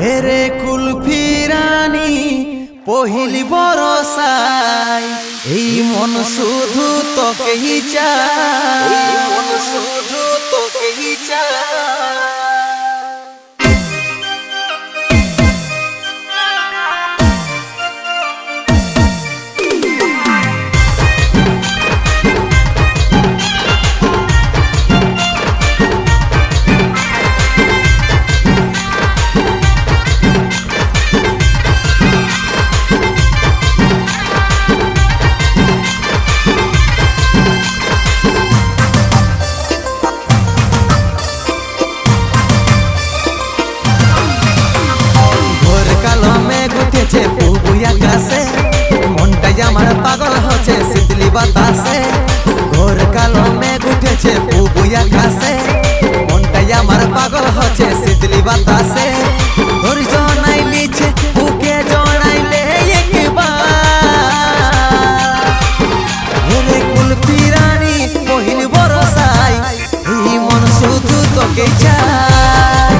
হেরে কুলফি রানী পহিলি বরসাই এই মন শুধু তোকেই চায়, এই মন শুধু তোকেই চায়। আমার পাগল হচ্ছে শীতলি বাতাসে, ঘোর কালো মেঘ উঠেছে পুবুই আকাশে, মনটাই আমার পাগল হচ্ছে শীতলি বাতাসে। ধৈর্য নাই নিচে বুকে জড়াইলে একবার কুলফি রানী পহিলি বরসাই এই মন শুধু তোকে চায়।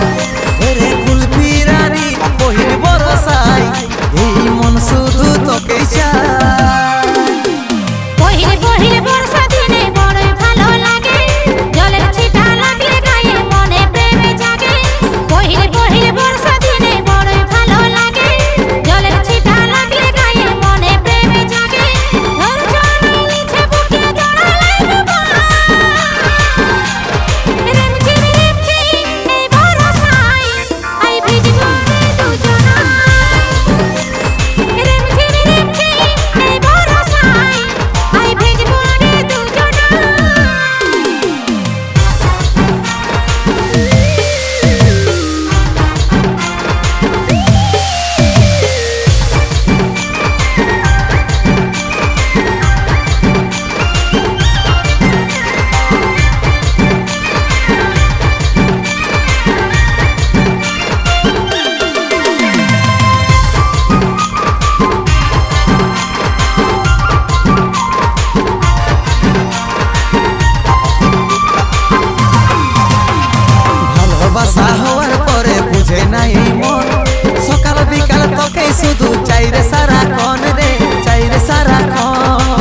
রে কুলফি রানী পহিলি বরসাই এই মন শুধু তোকে চায়। হওয়ার পরে বুঝে নাই মন, সকাল বিকাল তোকে শুধু চাই রে সারা ক্ষণ, রে চাই রে সারা ক্ষণ।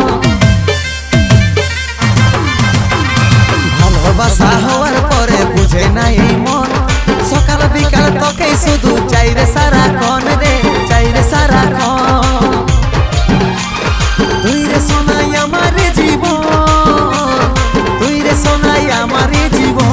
ভালোবাসা হওয়ার পরে বুঝে নাই মন, সকাল বিকাল তোকে শুধু চাই রে সারা ক্ষণ, রে চাই রে সারা ক্ষণ। তুই রে সোনাই আমার জীবন, তুই রে সোনাই আমার জীবন।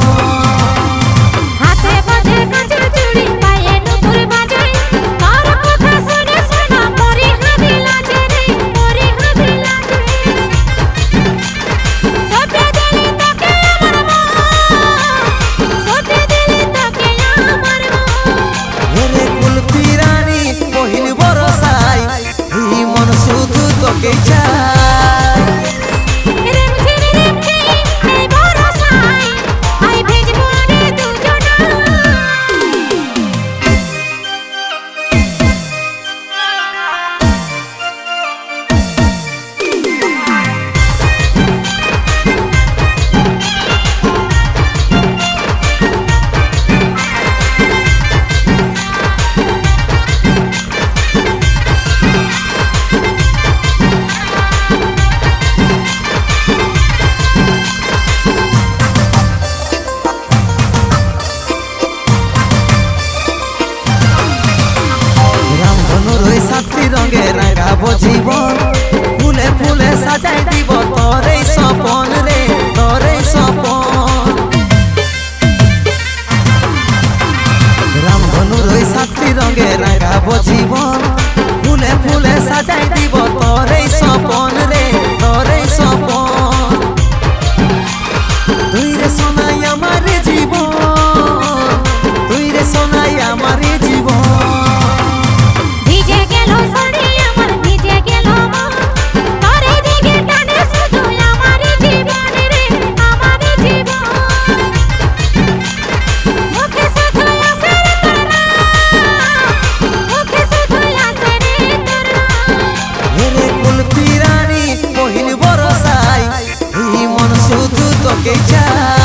তোকে চাই রঙে রাঙাবো জীবন, ফুলে ফুলে সাজাই দিব তোরে স্বপন, রে তোরে স্বপন। রামধনুর ওই সাতটি রঙে রাঙাবো জীবন, ফুলে ফুলে সাজাই দিব তোরে স্বপন, রে তোরে স্বপন। তুই রে সোনাই আমার জীবন, তুই রে সোনাই আমার জীবন। তোকে চাই।